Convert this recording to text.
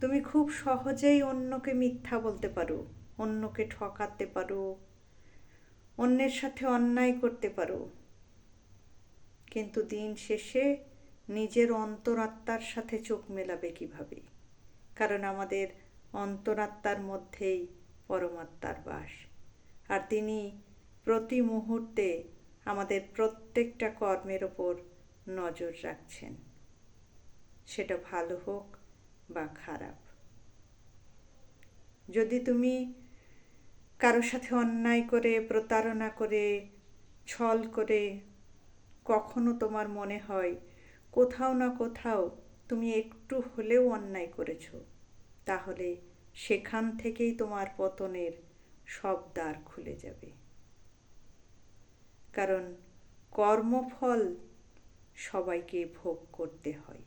তুমি খুব সহজেই অন্যকে মিথ্যা বলতে পারো, অন্যকে ঠকাতে পারো, অন্যের সাথে অন্যায় করতে পারো, কিন্তু দিন শেষে নিজের অন্তরাত্মার সাথে চোখ মেলাবে কিভাবে? কারণ আমাদের অন্তরাত্মার মধ্যেই পরমাত্মার বাস, আর তিনি প্রতি মুহূর্তে আমাদের প্রত্যেকটা কর্মের ওপর নজর রাখছেন, সেটা ভালো হোক বা খারাপ। যদি তুমি কারোর সাথে অন্যায় করে, প্রতারণা করে, ছল করে কখনো তোমার মনে হয় কোথাও না কোথাও তুমি একটু হলেও অন্যায় করেছো, তাহলে সেখান থেকেই তোমার পতনের সব দ্বার খুলে যাবে। কারণ কর্মফল সবাইকে ভোগ করতে হয়।